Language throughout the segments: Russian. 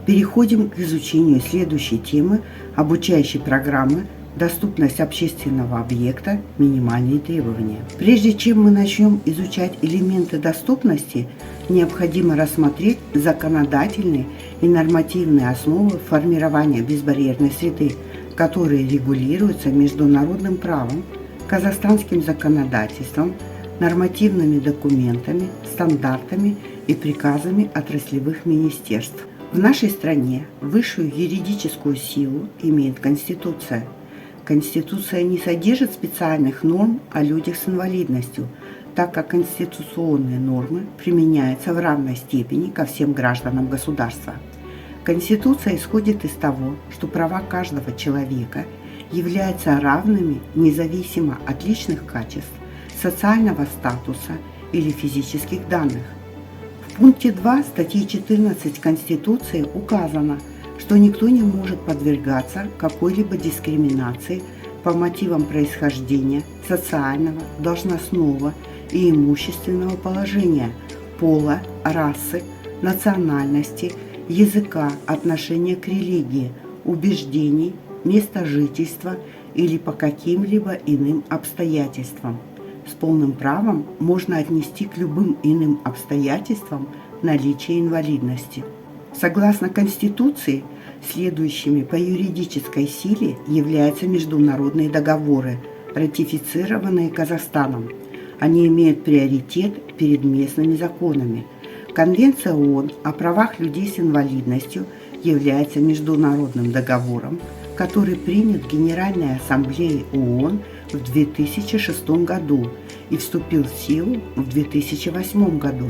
Переходим к изучению следующей темы обучающей программы «Доступность общественного объекта. Минимальные требования». Прежде чем мы начнем изучать элементы доступности, необходимо рассмотреть законодательные и нормативные основы формирования безбарьерной среды, которые регулируются международным правом, казахстанским законодательством, нормативными документами, стандартами и приказами отраслевых министерств. В нашей стране высшую юридическую силу имеет Конституция. Конституция не содержит специальных норм о людях с инвалидностью, так как конституционные нормы применяются в равной степени ко всем гражданам государства. Конституция исходит из того, что права каждого человека являются равными независимо от личных качеств, социального статуса или физических данных. В пункте 2 статьи 14 Конституции указано, что никто не может подвергаться какой-либо дискриминации по мотивам происхождения, социального, должностного и имущественного положения, пола, расы, национальности, языка, отношения к религии, убеждений, места жительства или по каким-либо иным обстоятельствам. С полным правом можно отнести к любым иным обстоятельствам наличие инвалидности. Согласно Конституции, следующими по юридической силе являются международные договоры, ратифицированные Казахстаном. Они имеют приоритет перед местными законами. Конвенция ООН о правах людей с инвалидностью является международным договором, который принят Генеральной Ассамблеей ООН в 2006 году и вступил в силу в 2008 году.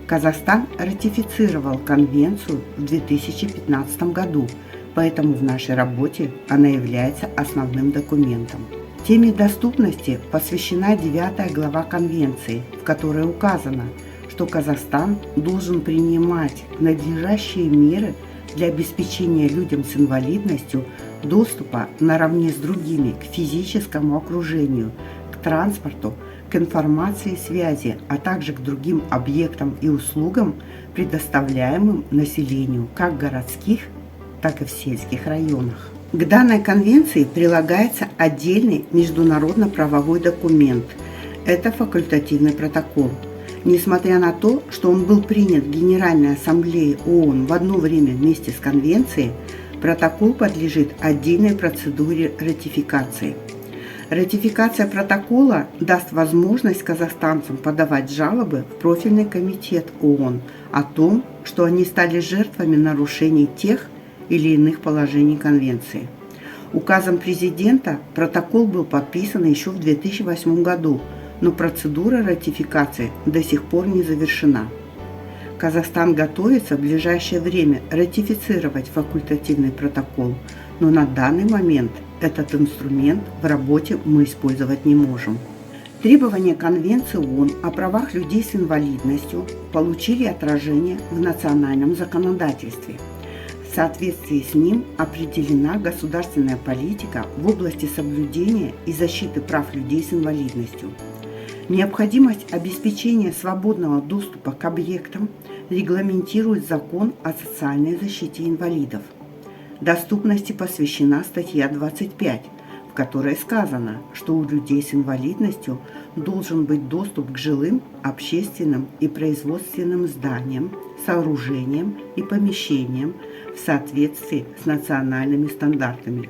Казахстан ратифицировал конвенцию в 2015 году, поэтому в нашей работе она является основным документом. Теме доступности посвящена 9 глава Конвенции, в которой указано, что Казахстан должен принимать надлежащие меры для обеспечения людям с инвалидностью доступа наравне с другими к физическому окружению, к транспорту, к информации и связи, а также к другим объектам и услугам, предоставляемым населению как в городских, так и в сельских районах. К данной конвенции прилагается отдельный международно-правовой документ. Это факультативный протокол. Несмотря на то, что он был принят Генеральной Ассамблеей ООН в одно время вместе с конвенцией, протокол подлежит отдельной процедуре ратификации. Ратификация протокола даст возможность казахстанцам подавать жалобы в профильный комитет ООН о том, что они стали жертвами нарушений тех или иных положений конвенции. Указом президента протокол был подписан еще в 2008 году, но процедура ратификации до сих пор не завершена. Казахстан готовится в ближайшее время ратифицировать факультативный протокол, но на данный момент этот инструмент в работе мы использовать не можем. Требования Конвенции ООН о правах людей с инвалидностью получили отражение в национальном законодательстве. В соответствии с ним определена государственная политика в области соблюдения и защиты прав людей с инвалидностью. Необходимость обеспечения свободного доступа к объектам регламентирует Закон о социальной защите инвалидов. Доступности посвящена статья 25, в которой сказано, что у людей с инвалидностью должен быть доступ к жилым, общественным и производственным зданиям, сооружениям и помещениям в соответствии с национальными стандартами.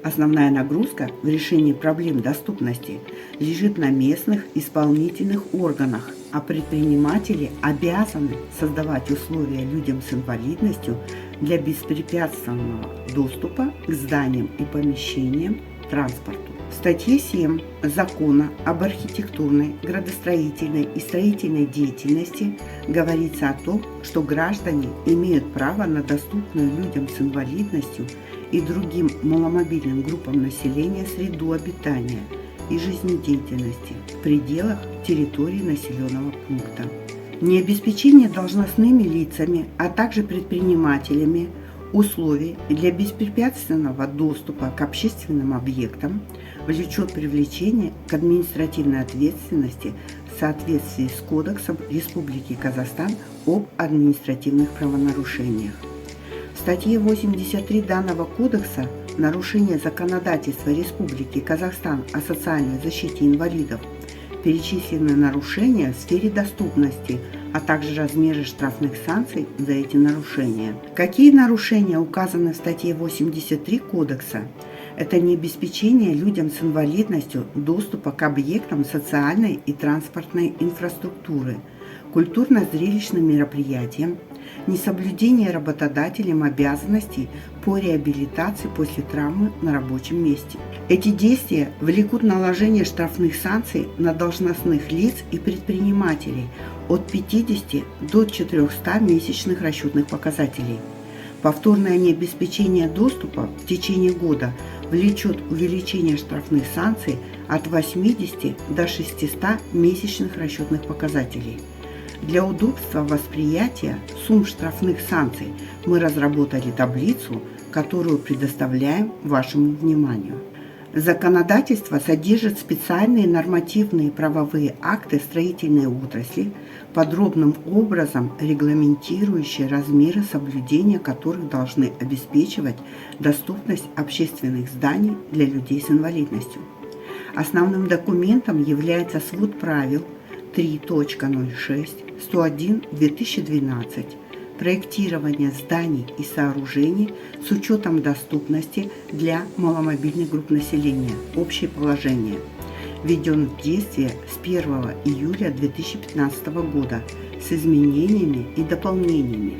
Основная нагрузка в решении проблем доступности лежит на местных исполнительных органах, а предприниматели обязаны создавать условия людям с инвалидностью для беспрепятственного доступа к зданиям и помещениям, транспорту. В статье 7 Закона об архитектурной, градостроительной и строительной деятельности говорится о том, что граждане имеют право на доступную людям с инвалидностью и другим маломобильным группам населения среду обитания и жизнедеятельности в пределах территории населенного пункта. Необеспечение должностными лицами, а также предпринимателями условий для беспрепятственного доступа к общественным объектам влечет привлечение к административной ответственности в соответствии с Кодексом Республики Казахстан об административных правонарушениях. В статье 83 данного кодекса «Нарушение законодательства Республики Казахстан о социальной защите инвалидов» перечислены нарушения в сфере доступности, а также размеры штрафных санкций за эти нарушения. Какие нарушения указаны в статье 83 Кодекса? Это необеспечение людям с инвалидностью доступа к объектам социальной и транспортной инфраструктуры, культурно-зрелищным мероприятиям, несоблюдение работодателем обязанностей по реабилитации после травмы на рабочем месте. Эти действия влекут наложение штрафных санкций на должностных лиц и предпринимателей от 50 до 400 месячных расчетных показателей. Повторное необеспечение доступа в течение года влечет увеличение штрафных санкций от 80 до 600 месячных расчетных показателей. Для удобства восприятия сумм штрафных санкций мы разработали таблицу, которую предоставляем вашему вниманию. Законодательство содержит специальные нормативные правовые акты строительной отрасли, подробным образом регламентирующие размеры соблюдения которых должны обеспечивать доступность общественных зданий для людей с инвалидностью. Основным документом является свод правил 3.06.101/2012 проектирование зданий и сооружений с учетом доступности для маломобильных групп населения. Общее положение. Введен в действие с 1 июля 2015 года с изменениями и дополнениями,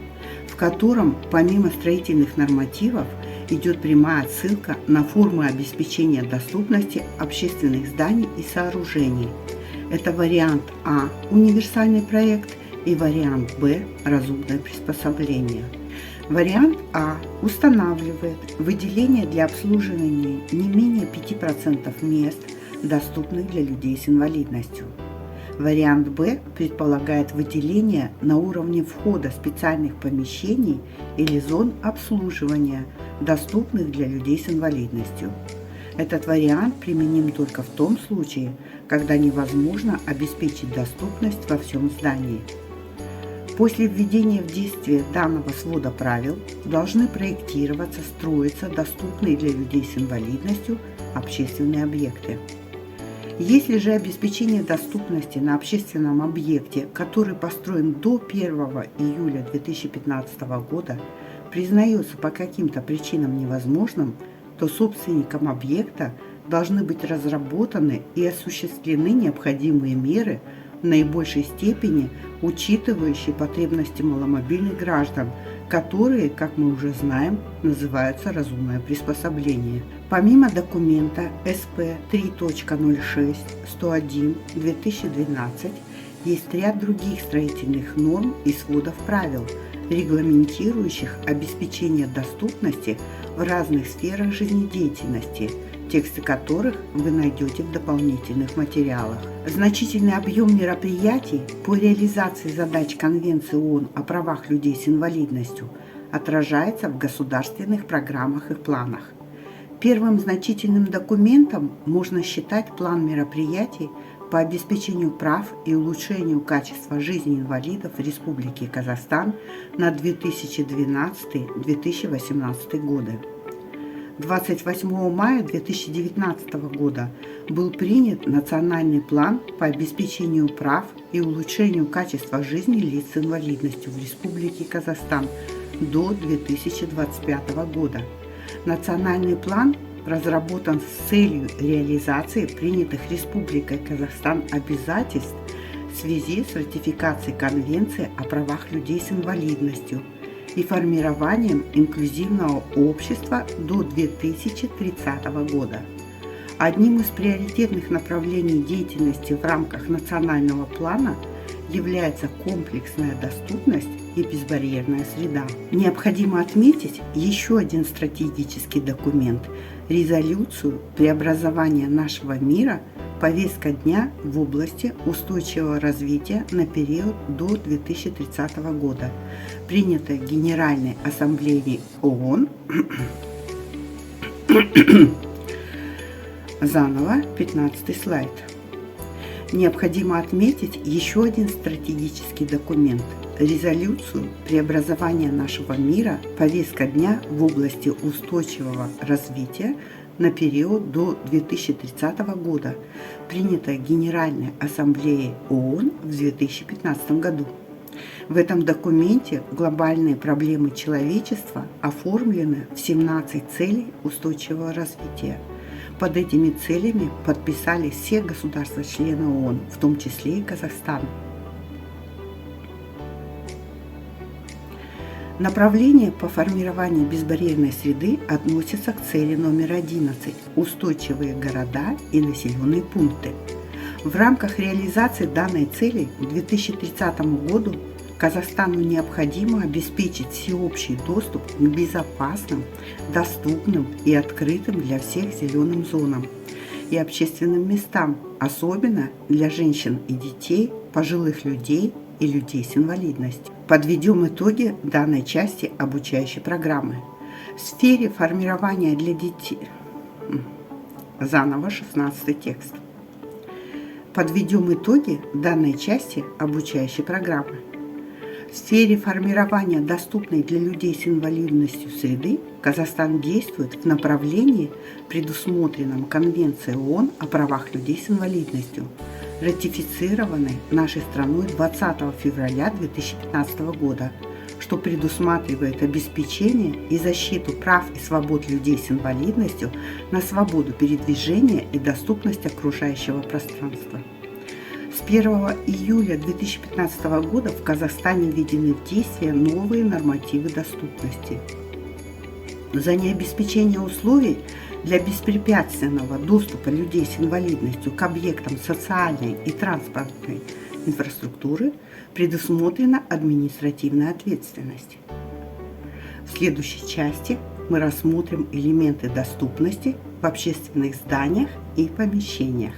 в котором помимо строительных нормативов идет прямая ссылка на формы обеспечения доступности общественных зданий и сооружений. Это вариант А – универсальный проект и вариант Б – разумное приспособление. Вариант А устанавливает выделение для обслуживания не менее 5% мест, доступных для людей с инвалидностью. Вариант Б предполагает выделение на уровне входа специальных помещений или зон обслуживания, доступных для людей с инвалидностью. Этот вариант применим только в том случае, когда невозможно обеспечить доступность во всем здании. После введения в действие данного свода правил должны проектироваться, строиться доступные для людей с инвалидностью общественные объекты. Если же обеспечение доступности на общественном объекте, который построен до 1 июля 2015 года, признается по каким-то причинам невозможным, то собственникам объекта должны быть разработаны и осуществлены необходимые меры в наибольшей степени, учитывающие потребности маломобильных граждан, которые, как мы уже знаем, называются разумное приспособление. Помимо документа СП 3.06.101/2012 есть ряд других строительных норм и сводов правил, регламентирующих обеспечение доступности в разных сферах жизнедеятельности, тексты которых вы найдете в дополнительных материалах. Значительный объем мероприятий по реализации задач Конвенции ООН о правах людей с инвалидностью отражается в государственных программах и планах. Первым значительным документом можно считать план мероприятий по обеспечению прав и улучшению качества жизни инвалидов в Республике Казахстан на 2012-2018 годы. 28 мая 2019 года был принят Национальный план по обеспечению прав и улучшению качества жизни лиц с инвалидностью в Республике Казахстан до 2025 года. Национальный план разработан с целью реализации принятых Республикой Казахстан обязательств в связи с ратификацией Конвенции о правах людей с инвалидностью и формированием инклюзивного общества до 2030 года. Одним из приоритетных направлений деятельности в рамках национального плана является комплексная доступность и безбарьерная среда. Необходимо отметить еще один стратегический документ – резолюцию преобразования нашего мира «Повестка дня в области устойчивого развития на период до 2030 года», принятая Генеральной Ассамблеей ООН. Заново 15 слайд. Необходимо отметить еще один стратегический документ – резолюцию преобразования нашего мира «Повестка дня в области устойчивого развития на период до 2030 года», принятая Генеральной Ассамблеей ООН в 2015 году. В этом документе глобальные проблемы человечества оформлены в 17 целей устойчивого развития. Под этими целями подписались все государства-члены ООН, в том числе и Казахстан. Направление по формированию безбарьерной среды относится к цели номер 11 – устойчивые города и населенные пункты. В рамках реализации данной цели к 2030 году Казахстану необходимо обеспечить всеобщий доступ к безопасным, доступным и открытым для всех зеленым зонам и общественным местам, особенно для женщин и детей, пожилых людей и людей с инвалидностью. Подведем итоги данной части обучающей программы. В сфере формирования для детей... Заново 16 текст. Подведем итоги данной части обучающей программы. В сфере формирования доступной для людей с инвалидностью среды Казахстан действует в направлении, предусмотренном Конвенцией ООН о правах людей с инвалидностью, ратифицированной нашей страной 20 февраля 2015 года, что предусматривает обеспечение и защиту прав и свобод людей с инвалидностью на свободу передвижения и доступность окружающего пространства. С 1 июля 2015 года в Казахстане введены в действие новые нормативы доступности. За необеспечение условий для беспрепятственного доступа людей с инвалидностью к объектам социальной и транспортной инфраструктуры предусмотрена административная ответственность. В следующей части мы рассмотрим элементы доступности в общественных зданиях и помещениях.